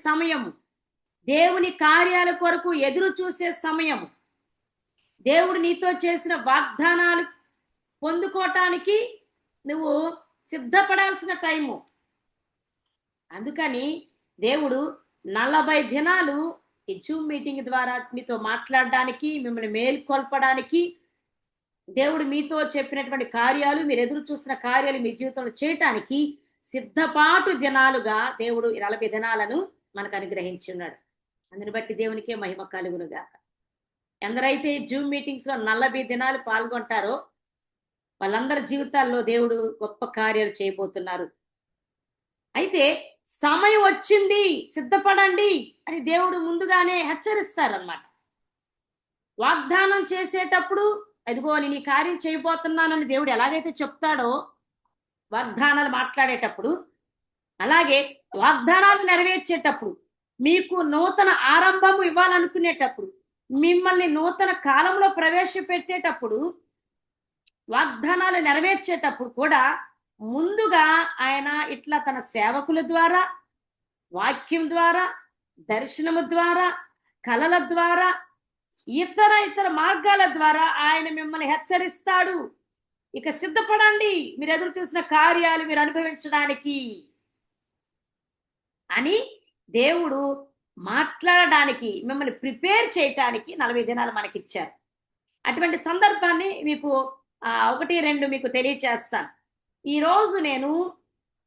సమయము, దేవుని కార్యాల కొరకు ఎదురు చూసే సమయము, దేవుడు నీతో చేసిన వాగ్దానాలు పొందుకోవటానికి నువ్వు సిద్ధపడాల్సిన టైము. అందుకని దేవుడు 40 దినాలు ఈ జూమ్ మీటింగ్ ద్వారా మీతో మాట్లాడడానికి, మిమ్మల్ని మేల్కొల్పడానికి, దేవుడు మీతో చెప్పినటువంటి కార్యాలు, మీరు ఎదురు చూస్తున్న కార్యాలు మీ జీవితంలో చేయటానికి సిద్ధపాటు దినాలుగా దేవుడు 40 దినాలను మనకు అనుగ్రహించి ఉన్నాడు. అందుని బట్టి దేవునికే మహిమ కలుగునుగా. ఎందరైతే జూమ్ మీటింగ్స్ లో 40 దినాలు పాల్గొంటారో వాళ్ళందరి జీవితాల్లో దేవుడు గొప్ప కార్యాలు చేయబోతున్నారు. అయితే సమయం వచ్చింది, సిద్ధపడండి అని దేవుడు ముందుగానే హెచ్చరిస్తారనమాట. వాగ్దానం చేసేటప్పుడు అదిగో నేను ఈ కార్యం చేయబోతున్నానని దేవుడు ఎలాగైతే చెప్తాడో వాగ్దానాలు మాట్లాడేటప్పుడు, అలాగే వాగ్దానాలు నెరవేర్చేటప్పుడు, మీకు నూతన ఆరంభము ఇవ్వాలనుకునేటప్పుడు, మిమ్మల్ని నూతన కాలంలో ప్రవేశపెట్టేటప్పుడు, వాగ్దానాలు నెరవేర్చేటప్పుడు కూడా ముందుగా ఆయన ఇట్లా తన సేవకుల ద్వారా, వాక్యం ద్వారా, దర్శనము ద్వారా, కలల ద్వారా, ఇతర మార్గాల ద్వారా ఆయన మిమ్మల్ని హెచ్చరిస్తాడు. ఇక సిద్ధపడండి, మీరు ఎదురు చూసిన కార్యాలు మీరు అనుభవించడానికి అని దేవుడు మాట్లాడడానికి, మిమ్మల్ని ప్రిపేర్ చేయటానికి 40 దినాలు మనకిచ్చారు. అటువంటి సందర్భాన్ని మీకు 1-2 మీకు తెలియచేస్తాను. ఈ రోజు నేను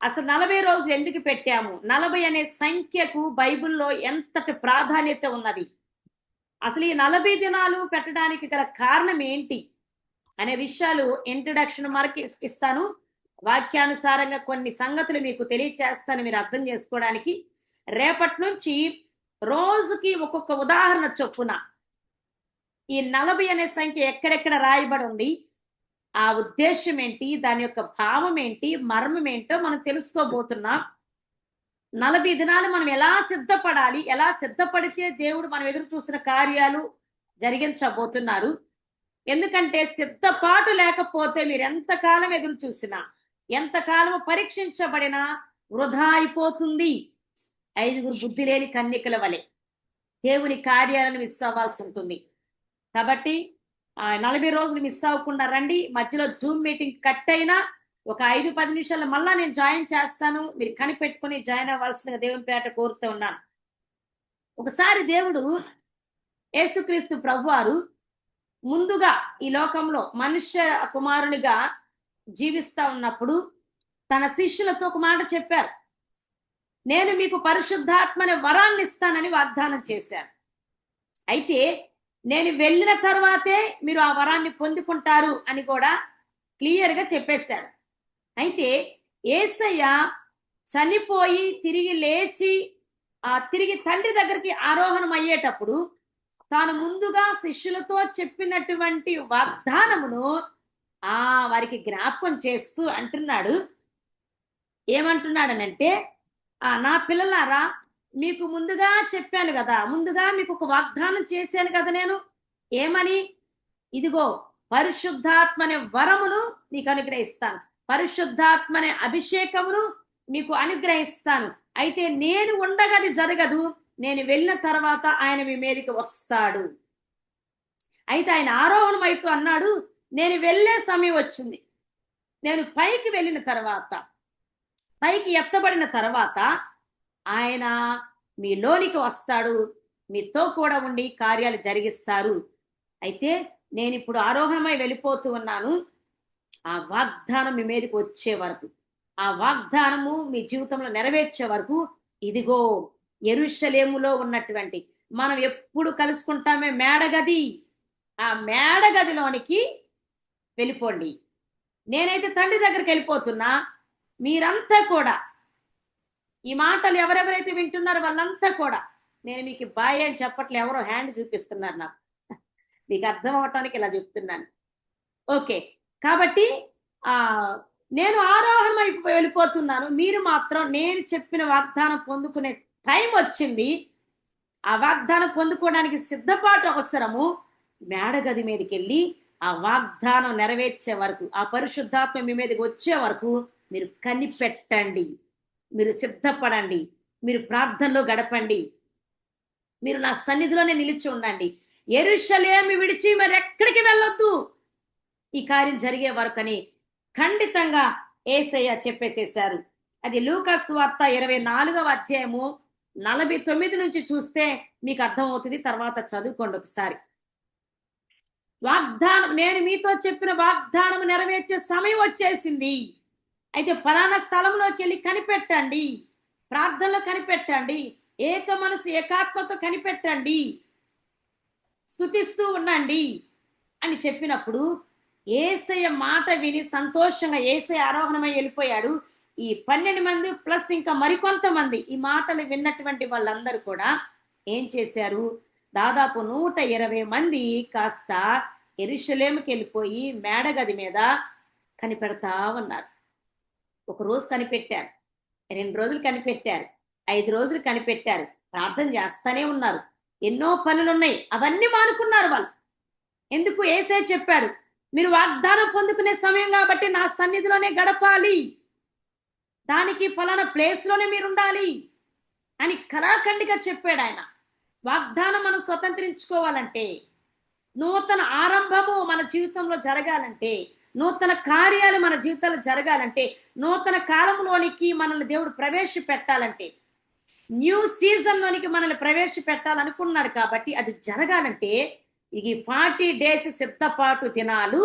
అసలు 40 రోజులు ఎందుకు పెట్టాము, 40 అనే సంఖ్యకు బైబిల్లో ఎంతటి ప్రాధాన్యత ఉన్నది, అసలు ఈ 40 దినాలు పెట్టడానికి గల కారణం ఏంటి అనే విషయాలు ఇంట్రడక్షన్ మనకి ఇస్తాను. వాక్యానుసారంగా కొన్ని సంగతులు మీకు తెలియచేస్తాను, మీరు అర్థం చేసుకోవడానికి. రేపటి నుంచి రోజుకి ఒక్కొక్క ఉదాహరణ చొప్పున ఈ 40 అనే సంఖ్య ఎక్కడెక్కడ రాయబడి ఉంది, ఆ ఉద్దేశం ఏంటి, దాని యొక్క భావం ఏంటి, మర్మం ఏంటో మనం తెలుసుకోబోతున్నాం. 40 దినాలు మనం ఎలా సిద్ధపడాలి, ఎలా సిద్ధపడితే దేవుడు మనం ఎదురు చూస్తున్న కార్యాలు జరిగించబోతున్నారు. ఎందుకంటే సిద్ధపాటు లేకపోతే మీరు ఎంతకాలం ఎదురు చూసినా, ఎంతకాలం పరీక్షించబడినా వృధా అయిపోతుంది. 5 బుద్ధి లేని కన్యకల వలె దేవుని కార్యాలను మిస్ అవ్వాల్సి ఉంటుంది. కాబట్టి 40 రోజులు మిస్ అవ్వకుండా రండి. మధ్యలో జూమ్ మీటింగ్ కట్ అయినా ఒక 5-10 నిమిషాలు మళ్ళా నేను జాయిన్ చేస్తాను, మీరు కనిపెట్టుకుని జాయిన్ అవ్వాల్సిందిగా దేవుని పేట కోరుతూ ఉన్నాను. ఒకసారి దేవుడు యేసుక్రీస్తు ప్రభువారు ముందుగా ఈ లోకంలో మనుష్య కుమారునిగా జీవిస్తా ఉన్నప్పుడు తన శిష్యులతో ఒక మాట చెప్పారు. నేను మీకు పరిశుద్ధాత్మని వరాన్ని ఇస్తానని వాగ్దానం చేశారు. అయితే నేను వెళ్ళిన తర్వాతే మీరు ఆ వరాన్ని పొందుకుంటారు అని కూడా క్లియర్గా చెప్పేశాడు. అయితే యేసయ్య చనిపోయి తిరిగి లేచి తిరిగి తండ్రి దగ్గరికి ఆరోహణం అయ్యేటప్పుడు తాను ముందుగా శిష్యులతో చెప్పినటువంటి వాగ్దానమును వారికి జ్ఞాపకం చేస్తూ అంటున్నాడు. ఏమంటున్నాడనంటే, నా పిల్లలారా, మీకు ముందుగా చెప్పాను కదా, ముందుగా మీకు ఒక వాగ్దానం చేశాను కదా నేను. ఏమని? ఇదిగో పరిశుద్ధాత్మనే వరమును నీకు అనుగ్రహిస్తాను, పరిశుద్ధాత్మనే అభిషేకమును మీకు అనుగ్రహిస్తాను. అయితే నేను ఉండగది జరగదు, నేను వెళ్ళిన తర్వాత ఆయన మీ మీదకి వస్తాడు. అయితే ఆయన ఆరోహణం అవుతూ అన్నాడు, నేను వెళ్ళే సమయం వచ్చింది, నేను పైకి వెళ్ళిన తర్వాత, పైకి ఎత్తబడిన తర్వాత ఆయన మీలోనికి వస్తాడు, మీతో కూడా ఉండి కార్యాలు జరిగిస్తారు. అయితే నేను ఇప్పుడు ఆరోహణమై వెళ్ళిపోతూ ఉన్నాను. ఆ వాగ్దానం మీ మీదకి వచ్చే వరకు, ఆ వాగ్దానము మీ జీవితంలో నెరవేర్చే వరకు, ఇదిగో యెరూషలేములో ఉన్నటువంటి మనం ఎప్పుడు కలుసుకుంటామే మేడగది, ఆ మేడగదిలోనికి వెళ్ళిపోండి. నేనైతే తండ్రి దగ్గరికి వెళ్ళిపోతున్నా, మీరంతా కూడా ఈ మాటలు ఎవరెవరైతే వింటున్నారో వాళ్ళంతా కూడా, నేను మీకు బాయ్ అని చెప్పట్లే, ఎవరో హ్యాండ్ చూపిస్తున్నారు నాకు, మీకు అర్థం అవటానికి ఇలా చెప్తున్నాను. ఓకే, కాబట్టి నేను ఆరోహణం అయిపోయి వెళ్ళిపోతున్నాను, మీరు మాత్రం నేను చెప్పిన వాగ్దానం పొందుకునే టైం వచ్చింది. ఆ వాగ్దానం పొందుకోవడానికి సిద్ధపాటు అవసరము. మేడగది మీదకి వెళ్ళి ఆ వాగ్దానం నెరవేర్చే వరకు, ఆ పరిశుద్ధాత్మ మీ మీదకి వచ్చే వరకు మీరు కనిపెట్టండి, మీరు సిద్ధపడండి. మీరు ప్రార్థనలో గడపండి, మీరు నా సన్నిధిలోనే నిలిచి ఉండండి, యెరూషలేము విడిచి మరి ఎక్కడికి వెళ్ళొద్దు ఈ కార్యం జరిగే వరకని ఖండితంగా యేసయ్య చెప్పేసేశారు. అది లూకా సువార్త 24వ అధ్యాయము 49 నుంచి చూస్తే మీకు అర్థమవుతుంది. తర్వాత చదువుకోండి ఒకసారి. వాగ్దానం, నేను మీతో చెప్పిన వాగ్దానం నెరవేర్చే సమయం వచ్చేసింది. అయితే ఫలానా స్థలంలోకి వెళ్ళి కనిపెట్టండి, ప్రార్థనలో కనిపెట్టండి, ఏక మనసు ఏకాత్మతో కనిపెట్టండి, స్తుతిస్తూ ఉండండి అని చెప్పినప్పుడు యేసయ్య మాట విని సంతోషంగా యేసయ్య ఆరోహణమై వెళ్ళిపోయాడు. ఈ 12 మంది ప్లస్ ఇంకా మరికొంతమంది ఈ మాటలు విన్నటువంటి వాళ్ళందరూ కూడా ఏం చేశారు? దాదాపు 120 మంది కాస్త యెరూషలేముకి వెళ్ళిపోయి మేడగది మీద కనిపెడతా ఉన్నారు. ఒక రోజు కనిపెట్టారు, 2 రోజులు కనిపెట్టారు, 5 రోజులు కనిపెట్టారు, ప్రార్థన చేస్తానే ఉన్నారు. ఎన్నో పనులున్నాయి, అవన్నీ మానుకున్నారు వాళ్ళు. ఎందుకు? యేసయ్య చెప్పాడు, మీరు వాగ్దానం పొందుకునే సమయం కాబట్టి నా సన్నిధిలోనే గడపాలి, దానికి ఫలానా ప్లేస్లోనే మీరు ఉండాలి అని కళాఖండిగా చెప్పాడు ఆయన. వాగ్దానం మనం స్వతంత్రించుకోవాలంటే, నూతన ఆరంభము మన జీవితంలో జరగాలంటే, నూతన కార్యాలు మన జీవితంలో జరగాలంటే, నూతన కాలంలోనికి మనల్ని దేవుడు ప్రవేశపెట్టాలంటే, న్యూ సీజన్లోనికి మనల్ని ప్రవేశపెట్టాలనుకున్నాడు కాబట్టి అది జరగాలంటే ఈ 40 days సిద్ధపాటు దినాలు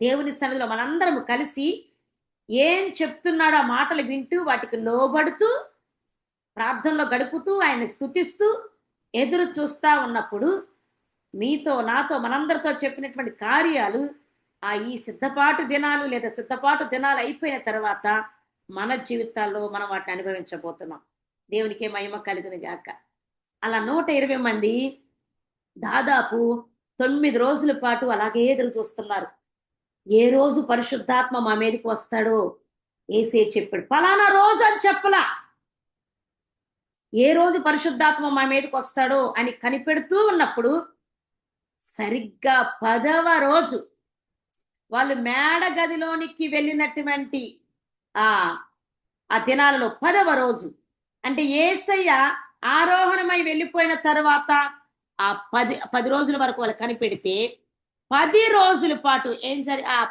దేవుని సన్నిధిలో మనందరం కలిసి ఏం చెప్తున్నాడో ఆ మాటలు వింటూ వాటికి లోబడుతూ ప్రార్థనలో గడుపుతూ ఆయన స్తుతిస్తూ ఎదురు చూస్తా ఉన్నప్పుడు మీతో నాతో మనందరితో చెప్పినటువంటి కార్యాలు ఈ సిద్ధపాటు దినాలు లేదా సిద్ధపాటు దినాలు అయిపోయిన తర్వాత మన జీవితాల్లో మనం వాటిని అనుభవించబోతున్నాం. దేవునికే మహిమ కలుగును గాక. అలా 120 మంది దాదాపు 9 రోజుల పాటు అలాగే ఎదురు చూస్తున్నారు. ఏ రోజు పరిశుద్ధాత్మ మా మీదకి వస్తాడో యేసయ్య చెప్పాడు. ఫలానా రోజు అని చెప్పలా, ఏ రోజు పరిశుద్ధాత్మ మా మీదకి వస్తాడో అని కనిపెడుతూ ఉన్నప్పుడు సరిగ్గా 10వ రోజు వాళ్ళు మేడ గదిలోనికి వెళ్ళినటువంటి ఆ దినాలలో 10వ రోజు అంటే యేసయ్య ఆరోహణమై వెళ్ళిపోయిన తర్వాత ఆ 10 రోజుల వరకు వాళ్ళు కనిపెడితే 10 రోజుల పాటు ఏం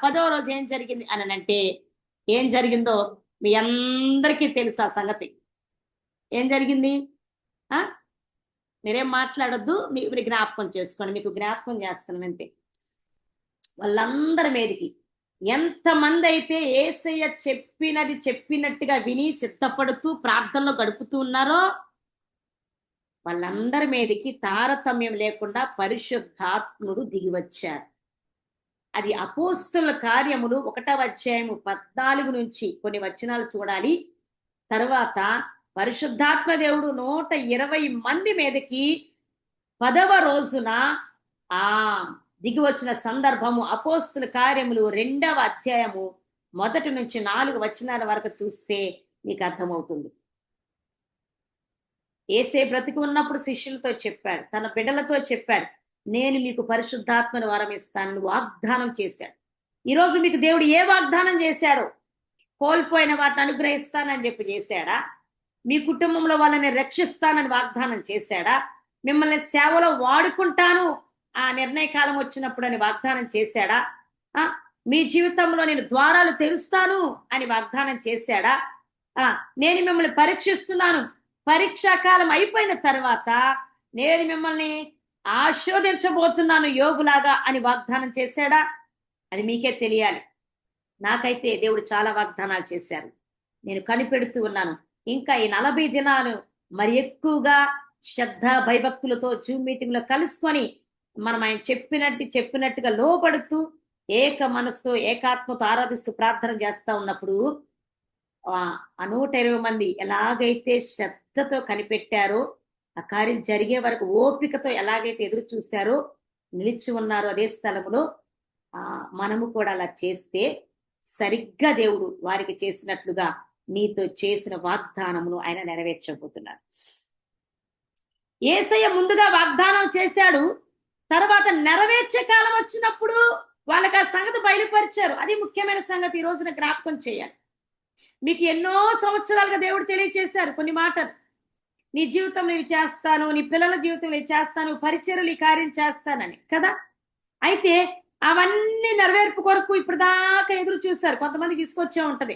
10వ రోజు ఏం జరిగింది అని అంటే, ఏం జరిగిందో మీ అందరికీ తెలుసు ఆ సంగతి. ఏం జరిగింది? మీరేం మాట్లాడొద్దు, మీరు జ్ఞాపకం చేసుకోండి, మీకు జ్ఞాపకం చేస్తున్నాను అంతే. వాళ్ళందరి మీదకి ఎంతమంది అయితే యేసయ్య చెప్పినది చెప్పినట్టుగా విని సిద్ధపడుతూ ప్రార్థనలో గడుపుతూ ఉన్నారో వాళ్ళందరి మీదకి తారతమ్యం లేకుండా పరిశుద్ధాత్ముడు దిగి వచ్చారు. అది అపోస్తుల కార్యములు 1వ అధ్యాయము 14 నుంచి కొన్ని వచనాలు చూడాలి. తర్వాత పరిశుద్ధాత్మ దేవుడు 120 మంది మీదకి 10వ రోజున దిగి వచ్చిన సందర్భము అపోస్తుల కార్యములు 2వ అధ్యాయము 1 నుంచి 4 వచనాల వరకు చూస్తే మీకు అర్థమవుతుంది. యేసే బ్రతికి ఉన్నప్పుడు శిష్యులతో చెప్పాడు, తన బిడ్డలతో చెప్పాడు, నేను మీకు పరిశుద్ధాత్మను వరం ఇస్తానని వాగ్దానం చేశాడు. ఈరోజు మీకు దేవుడు ఏ వాగ్దానం చేశాడో? కోల్పోయిన వాటిని అనుగ్రహిస్తానని చెప్పి చేశాడా? మీ కుటుంబంలో వాళ్ళని రక్షిస్తానని వాగ్దానం చేశాడా? మిమ్మల్ని సేవలో వాడుకుంటాను ఆ నిర్ణయ కాలం వచ్చినప్పుడు అని వాగ్దానం చేశాడా? మీ జీవితంలో నేను ద్వారాలు తెరుస్తాను అని వాగ్దానం చేశాడా? నేను మిమ్మల్ని పరీక్షిస్తున్నాను, పరీక్షా కాలం అయిపోయిన తర్వాత నేను మిమ్మల్ని ఆశీర్వదించబోతున్నాను యోగులాగా అని వాగ్దానం చేశాడా? అది మీకే తెలియాలి. నాకైతే దేవుడు చాలా వాగ్దానాలు చేశారు, నేను కనిపెడుతూ ఉన్నాను. ఇంకా ఈ 40 దినాలు మరి ఎక్కువగా శ్రద్ధ భయభక్తులతో జూమ్ మీటింగ్ లో కలుసుకొని మనం ఆయన చెప్పినట్టుగా లోబడుతూ ఏక మనసుతో ఏకాత్మతో ఆరాధిస్తూ ప్రార్థన చేస్తా ఉన్నప్పుడు ఆ 120 మంది ఎలాగైతే శ్రద్ధతో కనిపెట్టారో, ఆ కార్యం జరిగే వరకు ఓపికతో ఎలాగైతే ఎదురు చూశారో, నిలిచి ఉన్నారో అదే స్థలంలో మనము కూడా అలా చేస్తే సరిగ్గా దేవుడు వారికి చేసినట్లుగా నీతో చేసిన వాగ్దానమును ఆయన నెరవేర్చబోతున్నాడు. యేసయ్య ముందుగా వాగ్దానం చేశాడు, తర్వాత నెరవేర్చే కాలం వచ్చినప్పుడు వాళ్ళకి ఆ సంగతి బయలుపరిచారు. అది ముఖ్యమైన సంగతి ఈ రోజున జ్ఞాపకం చేయాలి. మీకు ఎన్నో సంవత్సరాలుగా దేవుడు తెలియచేశారు కొన్ని మాటలు. నీ జీవితంలో ఇవి చేస్తాను, నీ పిల్లల జీవితంలో ఇవి చేస్తాను, పరిచర్యలు ఈ కార్యం చేస్తానని కదా. అయితే అవన్నీ నెరవేర్పు కొరకు ఇప్పుడు దాకా ఎదురు చూస్తారు. కొంతమందికి తీసుకొచ్చే ఉంటది,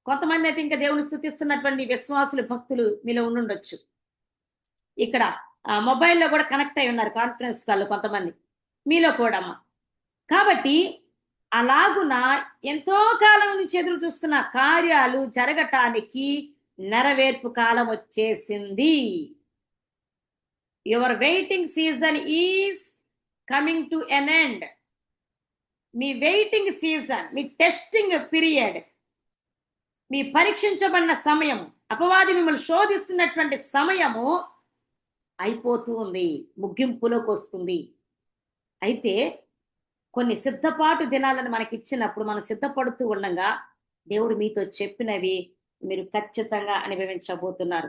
కొంతమంది అయితే ఇంకా దేవుని స్తుతిస్తున్నటువంటి విశ్వాసులు భక్తులు మీలో ఉండుండొచ్చు. ఇక్కడ మొబైల్లో కూడా కనెక్ట్ అయి ఉన్నారు కాన్ఫరెన్స్ కాల్ కొంతమంది, మీలో కూడా అమ్మ. కాబట్టి అలాగున ఎంతో కాలం నుంచి ఎదురు చూస్తున్న కార్యాలు జరగటానికి నెరవేర్పు కాలం వచ్చేసింది. Your waiting season is coming to an end. మీ వెయిటింగ్ సీజన్, మీ టెస్టింగ్ పీరియడ్, మీ పరీక్షించబడిన సమయం, అపవాది మిమ్మల్ని శోధిస్తున్నటువంటి సమయము అయిపోతూ ఉంది, ముగింపులోకి వస్తుంది. అయితే కొన్ని సిద్ధపాటు దినాలను మనకి ఇచ్చినప్పుడు మనం సిద్ధపడుతూ ఉండగా దేవుడు మీతో చెప్పినవి మీరు ఖచ్చితంగా అనుభవించబోతున్నారు.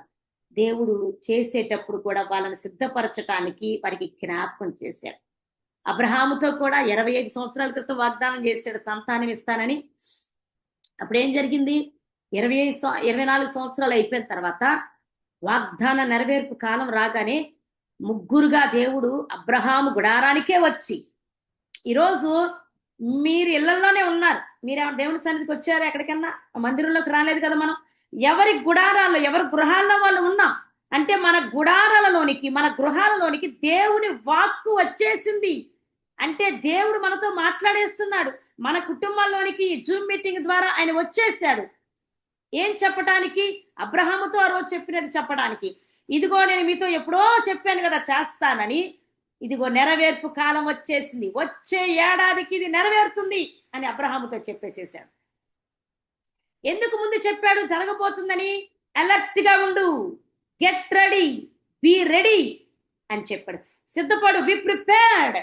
దేవుడు చేసేటప్పుడు కూడా వాళ్ళని సిద్ధపరచటానికి వారికి జ్ఞాపకం చేశాడు. అబ్రహాముతో కూడా 25 సంవత్సరాల క్రితం వాగ్దానం చేశాడు సంతానం ఇస్తానని. అప్పుడు ఏం జరిగింది? 24 సంవత్సరాలు అయిపోయిన తర్వాత వాగ్దాన నెరవేర్పు కాలం రాగానే ముగ్గురుగా దేవుడు అబ్రహాము గుడారానికే వచ్చి, ఈరోజు మీరు ఇళ్లలోనే ఉన్నారు, మీరు దేవుని సన్నిధికి వచ్చారు, ఎక్కడికన్నా మందిరంలోకి రాలేదు కదా. మనం ఎవరి గుడారాల్లో, ఎవరి గృహాల్లో వాళ్ళు ఉన్నాం. అంటే మన గుడారాలలోనికి, మన గృహాలలోనికి దేవుని వాక్కు వచ్చేసింది. అంటే దేవుడు మనతో మాట్లాడేస్తున్నాడు. మన కుటుంబంలోనికి జూమ్ మీటింగ్ ద్వారా ఆయన వచ్చేసాడు. ఏం చెప్పడానికి? అబ్రహాముతో ఆ రోజు చెప్పినది చెప్పడానికి. ఇదిగో నేను మీతో ఎప్పుడో చెప్పాను కదా చేస్తానని, ఇదిగో నెరవేర్పు కాలం వచ్చేసింది, వచ్చే ఏడాదికి ఇది నెరవేరుతుంది అని అబ్రహాముతో చెప్పేసేసాడు. ఎందుకు ముందు చెప్పాడు? జరగబోతుందని. అలర్ట్ గా ఉండు, గెట్ రెడీ, బీ రెడీ అని చెప్పాడు. సిద్ధపడు, బి ప్రిపేర్డ్.